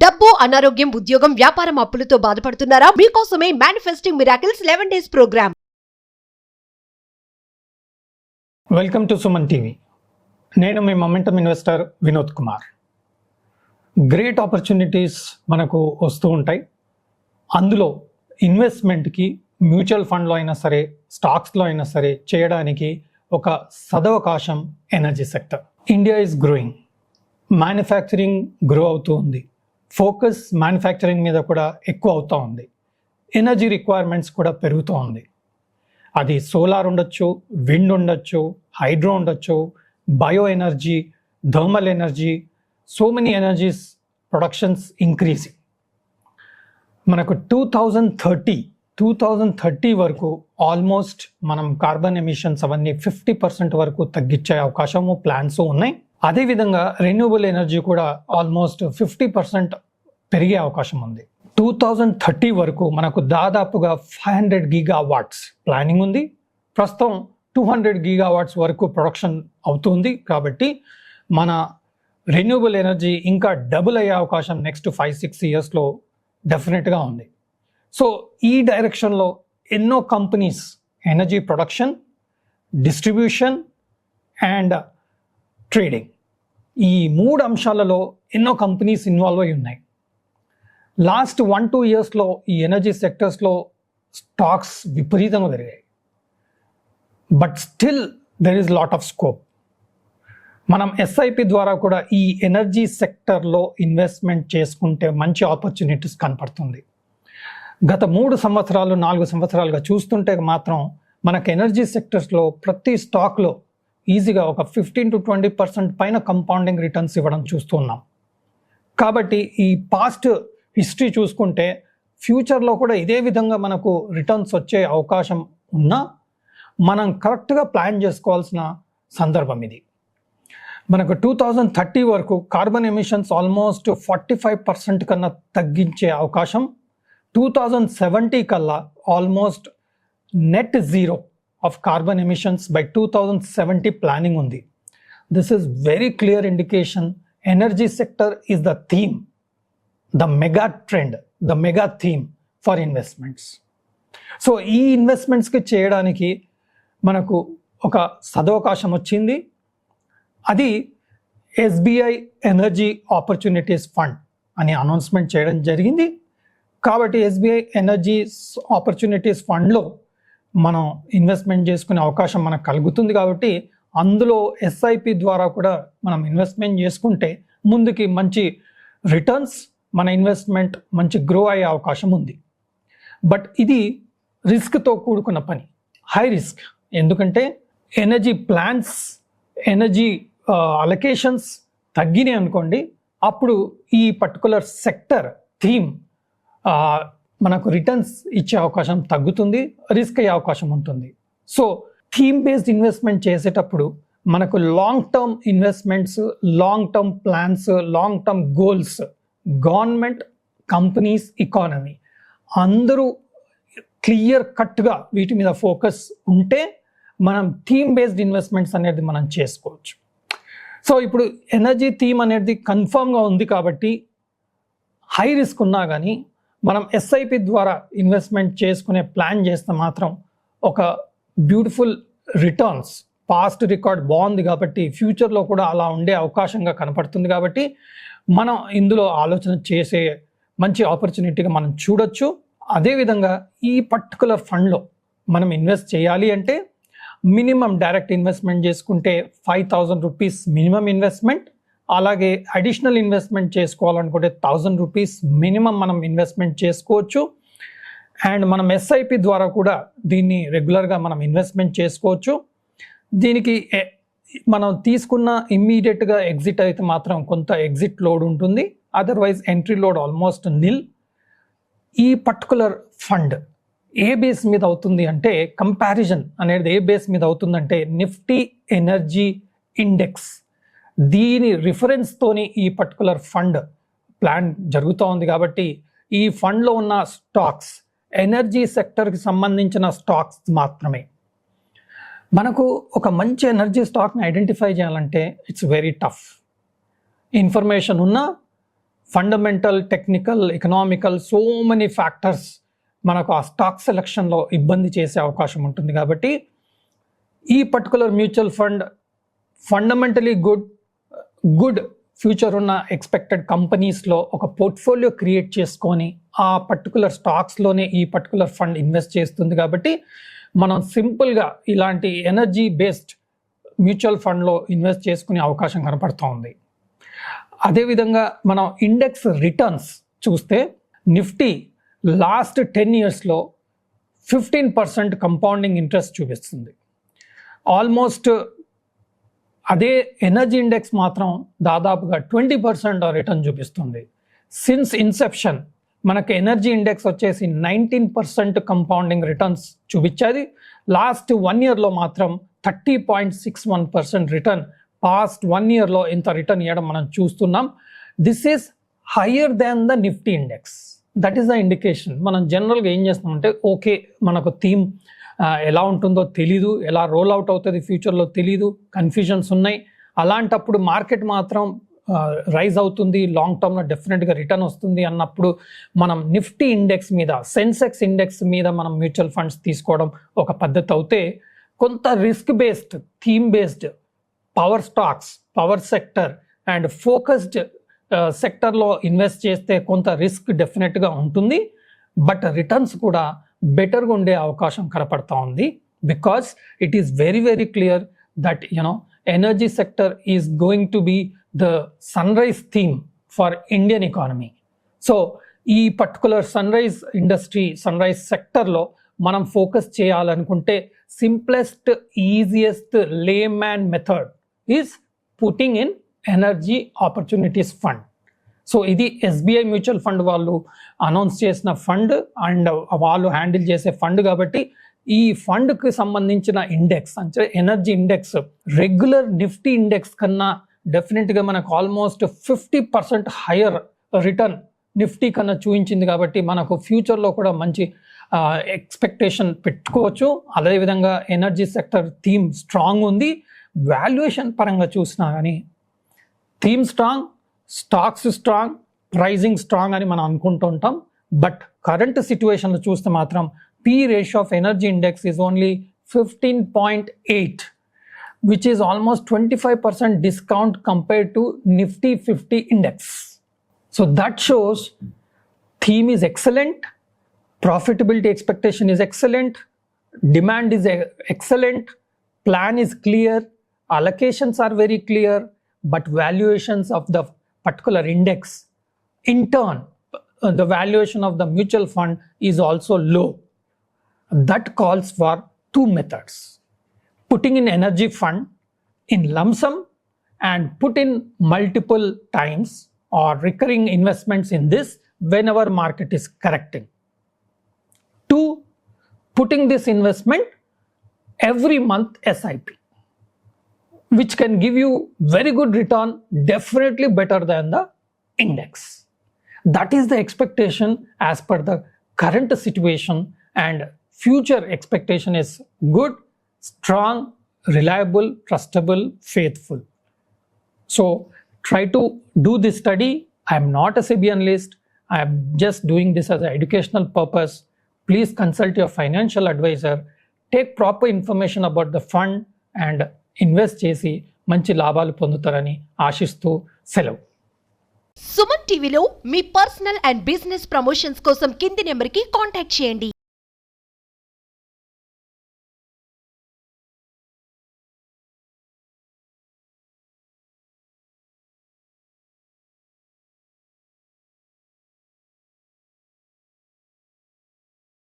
డబ్బు, అనారోగ్యం, ఉద్యోగం, వ్యాపారం, అప్పులతో బాధపడుతున్నారా? మీకోసమే manifesting miracles 11 days programme. Welcome to Suman TV. నేను మీ momentum investor Vinod Kumar. Great opportunities మనకు వస్తూ ఉంటాయి. అందులో ఇన్వెస్ట్మెంట్కి మ్యూచువల్ ఫండ్లో అయినా సరే, స్టాక్స్లో అయినా సరే చేయడానికి ఒక సదవకాశం energy sector. India is growing, manufacturing grow అవుతూ ఉంది. ఫోకస్ మ్యానుఫ్యాక్చరింగ్ మీద కూడా ఎక్కువ అవుతూ ఉంది. ఎనర్జీ రిక్వైర్మెంట్స్ కూడా పెరుగుతూ ఉంది. అది సోలార్ ఉండొచ్చు, విండ్ ఉండొచ్చు, హైడ్రో ఉండొచ్చు, bio energy, thermal energy, so many energies productions increasing. మనకు 2030 వరకు ఆల్మోస్ట్ మనం కార్బన్ ఎమిషన్స్ అవన్నీ 50% వరకు తగ్గించే అవకాశము ప్లాన్స్ ఉన్నాయి. అదేవిధంగా రెన్యూవబుల్ ఎనర్జీ కూడా ఆల్మోస్ట్ 50% పెరిగే అవకాశం ఉంది. 2030 వరకు మనకు దాదాపుగా 500 GW ప్లానింగ్ ఉంది. ప్రస్తుతం 200 GW వరకు ప్రొడక్షన్ అవుతుంది. కాబట్టి మన రెన్యూవబుల్ ఎనర్జీ ఇంకా డబుల్ అయ్యే అవకాశం నెక్స్ట్ 5-6 ఇయర్స్లో డెఫినెట్గా ఉంది. సో ఈ డైరెక్షన్లో ఎన్నో companies energy production, distribution and trading, ఈ 3 అంశాలలో ఎన్నో కంపెనీస్ ఇన్వాల్వ్ అయి ఉన్నాయి. లాస్ట్ 1-2 ఇయర్స్లో ఈ ఎనర్జీ సెక్టర్స్లో స్టాక్స్ విపరీతంగా పెరిగాయి. But still there is lot of scope. మనం ఎస్ఐపి ద్వారా కూడా ఈ ఎనర్జీ సెక్టర్లో ఇన్వెస్ట్మెంట్ చేసుకుంటే మంచి ఆపర్చునిటీస్ కనపడుతుంది. గత 3 సంవత్సరాలు 4 సంవత్సరాలుగా చూస్తుంటే మాత్రం మనకు ఎనర్జీ సెక్టర్స్లో ప్రతి స్టాక్లో ఈజీగా ఒక 15-20% పైన కంపౌండింగ్ రిటర్న్స్ ఇవ్వడం చూస్తున్నాం. కాబట్టి ఈ పాస్ట్ హిస్టరీ చూసుకుంటే ఫ్యూచర్లో కూడా ఇదే విధంగా మనకు రిటర్న్స్ వచ్చే అవకాశం ఉన్నా మనం కరెక్ట్గా ప్లాన్ చేసుకోవాల్సిన సందర్భం ఇది. మనకు 2030 వరకు కార్బన్ ఎమిషన్స్ ఆల్మోస్ట్ 45% కన్నా తగ్గించే అవకాశం, 2070 కల్లా almost net zero of carbon emissions by 2070 planning undi. This is very clear indication energy sector is the theme, the mega trend, the mega theme for investments. So ee investments ki cheyadaniki manaku oka sadavakasham vachindi. Adi SBI Energy Opportunities Fund ani announcement cheyadam jarigindi. Kabatti SBI Energy Opportunities Fund lo మనం investment చేసుకునే అవకాశం మనకు కలుగుతుంది. కాబట్టి అందులో SIP ద్వారా కూడా మనం ఇన్వెస్ట్మెంట్ చేసుకుంటే ముందుకి మంచి రిటర్న్స్, మన ఇన్వెస్ట్మెంట్ మంచి గ్రో అయ్యే అవకాశం ఉంది. బట్ ఇది రిస్క్తో కూడుకున్న పని, హై రిస్క్. ఎందుకంటే ఎనర్జీ ప్లాన్స్, ఎనర్జీ అలొకేషన్స్ తగ్గినాయి అనుకోండి, అప్పుడు ఈ పర్టికులర్ సెక్టర్ థీమ్ మనకు రిటర్న్స్ ఇచ్చే అవకాశం తగ్గుతుంది, రిస్క్ అయ్యే అవకాశం ఉంటుంది. సో థీమ్ బేస్డ్ ఇన్వెస్ట్మెంట్ చేసేటప్పుడు మనకు long term investments, long term plans, long term goals, government, companies, economy అందరూ క్లియర్ కట్గా వీటి మీద ఫోకస్ ఉంటే మనం థీమ్ బేస్డ్ ఇన్వెస్ట్మెంట్స్ అనేది మనం చేసుకోవచ్చు. సో ఇప్పుడు ఎనర్జీ థీమ్ అనేది కన్ఫర్మ్గా ఉంది కాబట్టి హై రిస్క్ ఉన్నా కానీ మనం ఎస్ఐపి ద్వారా ఇన్వెస్ట్మెంట్ చేసుకునే ప్లాన్ చేస్తే మాత్రం ఒక బ్యూటిఫుల్ రిటర్న్స్, పాస్ట్ రికార్డ్ బాగుంది కాబట్టి ఫ్యూచర్లో కూడా అలా ఉండే అవకాశంగా కనపడుతుంది. కాబట్టి మనం ఇందులో ఆలోచన చేసే మంచి ఆపర్చునిటీగా మనం చూడొచ్చు. అదేవిధంగా ఈ పర్టికులర్ ఫండ్లో మనం ఇన్వెస్ట్ చేయాలి అంటే మినిమం డైరెక్ట్ ఇన్వెస్ట్మెంట్ చేసుకుంటే 5,000 రూపీస్ మినిమం ఇన్వెస్ట్మెంట్. అలాగే అడిషనల్ ఇన్వెస్ట్మెంట్ చేసుకోవాలనుకుంటే 1,000 రూపీస్ మినిమం మనం ఇన్వెస్ట్మెంట్ చేసుకోవచ్చు. అండ్ మనం ఎస్ఐపి ద్వారా కూడా దీన్ని రెగ్యులర్గా మనం ఇన్వెస్ట్మెంట్ చేసుకోవచ్చు. దీనికి మనం తీసుకున్న ఇమ్మీడియట్గా ఎగ్జిట్ అయితే మాత్రం కొంత ఎగ్జిట్ లోడ్ ఉంటుంది, అదర్వైజ్ ఎంట్రీ లోడ్ ఆల్మోస్ట్ నిల్. ఈ పర్టికులర్ ఫండ్ ఏ బేస్ మీద అవుతుంది అంటే, కంపారిజన్ అనేది ఏ బేస్ మీద అవుతుందంటే నిఫ్టీ ఎనర్జీ ఇండెక్స్, దీని రిఫరెన్స్తోని ఈ పర్టికులర్ ఫండ్ ప్లాన్ జరుగుతూ ఉంది. కాబట్టి ఈ ఫండ్లో ఉన్న స్టాక్స్ ఎనర్జీ సెక్టర్కి సంబంధించిన స్టాక్స్ మాత్రమే. మనకు ఒక మంచి ఎనర్జీ స్టాక్ని ఐడెంటిఫై చేయాలంటే ఇట్స్ వెరీ టఫ్. ఇన్ఫర్మేషన్ ఉన్నా fundamental, technical, economical, so many factors మనకు ఆ స్టాక్ సెలక్షన్లో ఇబ్బంది చేసే అవకాశం ఉంటుంది. కాబట్టి ఈ particular mutual fund fundamentally good future ఉన్న ఎక్స్పెక్టెడ్ కంపెనీస్లో ఒక పోర్ట్ఫోలియో క్రియేట్ చేసుకొని ఆ పర్టికులర్ స్టాక్స్లోనే ఈ పర్టికులర్ ఫండ్ ఇన్వెస్ట్ చేస్తుంది. కాబట్టి మనం సింపుల్గా ఇలాంటి ఎనర్జీ బేస్డ్ మ్యూచువల్ ఫండ్లో ఇన్వెస్ట్ చేసుకునే అవకాశం కనపడుతూ ఉంది. అదేవిధంగా మనం ఇండెక్స్ రిటర్న్స్ చూస్తే నిఫ్టీ లాస్ట్ 10 yearsలో 15% కంపౌండింగ్ ఇంట్రెస్ట్ చూపిస్తుంది. ఆల్మోస్ట్ అదే ఎనర్జీ ఇండెక్స్ మాత్రం దాదాపుగా 20% రిటర్న్ చూపిస్తుంది. సిన్స్ ఇన్సెప్షన్ మనకు ఎనర్జీ ఇండెక్స్ వచ్చేసి 19% కంపౌండింగ్ రిటర్న్స్ చూపించేది. లాస్ట్ 1 yearలో మాత్రం 30.61% రిటర్న్. పాస్ట్ 1 yearలో ఇంత రిటర్న్ ఇవ్వడం మనం చూస్తున్నాం. This is higher than the Nifty index. That is the indication. మనం జనరల్గా ఏం చేస్తామంటే ఓకే మనకు థీమ్ ఎలా ఉంటుందో తెలీదు, ఎలా రోల్ అవుట్ అవుతుంది ఫ్యూచర్లో తెలీదు, కన్ఫ్యూజన్స్ ఉన్నాయి. అలాంటప్పుడు మార్కెట్ మాత్రం రైజ్ అవుతుంది, లాంగ్ టర్మ్లో డెఫినెట్గా రిటర్న్ వస్తుంది అన్నప్పుడు మనం నిఫ్టీ ఇండెక్స్ మీద, సెన్సెక్స్ ఇండెక్స్ మీద మనం మ్యూచువల్ ఫండ్స్ తీసుకోవడం ఒక పద్ధతి అవుతే, కొంత risk based, theme based power stocks, power sector and focused సెక్టర్లో ఇన్వెస్ట్ చేస్తే కొంత రిస్క్ డెఫినెట్గా ఉంటుంది. బట్ రిటర్న్స్ కూడా బెటర్గా ఉండే అవకాశం కనపడతా ఉంది. Because it is very very clear that energy sector is going to be the sunrise theme for Indian economy. So ఈ పర్టికులర్ సన్రైజ్ ఇండస్ట్రీ, సన్రైజ్ సెక్టర్లో మనం ఫోకస్ చేయాలనుకుంటే simplest, easiest layman method is putting in energy opportunities fund. So ఇది SBI mutual fund వాళ్ళు announce చేసిన fund and వాళ్ళు handle చేసే fund. కాబట్టి ఈ ఫండ్కి సంబంధించిన ఇండెక్స్ అంటే energy index regular Nifty index కన్నా డెఫినెట్గా మనకు ఆల్మోస్ట్ 50% హయ్యర్ రిటర్న్ నిఫ్టీ కన్నా చూపించింది. కాబట్టి మనకు ఫ్యూచర్లో కూడా మంచి ఎక్స్పెక్టేషన్ పెట్టుకోవచ్చు. అదేవిధంగా ఎనర్జీ సెక్టర్ థీమ్ స్ట్రాంగ్ ఉంది. వాల్యుయేషన్ పరంగా చూసినా కానీ theme strong, stocks strong, pricing strong అని మనం అనుకుంటూ ఉంటాం. బట్ కరెంట్ సిచ్యువేషన్లో చూస్తే మాత్రం P ratio of energy index is only 15.8, which is almost 25% discount compared to Nifty 50 index. So that shows theme is excellent, profitability expectation is excellent, demand is excellent, plan is clear, allocations are very clear, but valuations of the particular index, in turn, the valuation of the mutual fund is also low. That calls for two methods: putting in energy fund in lump sum and put in multiple times or recurring investments in this whenever market is correcting. Two, putting this investment every month SIP, which can give you very good return, definitely better than the index. That is the expectation as per the current situation, and future expectation is good, strong, reliable, trustable, faithful. So try to do this study. I am not a SEBI analyst. I am just doing this as an educational purpose. Please consult your financial advisor. Take proper information about the fund and invest చేసి మంచి లాభాలు పొందుతారని ఆశిస్తూ సెలవు. సుమన్ టీవీలో మీ personal and business promotions కోసం కింది నెంబర్కి కాంటాక్ట్ చేయండి.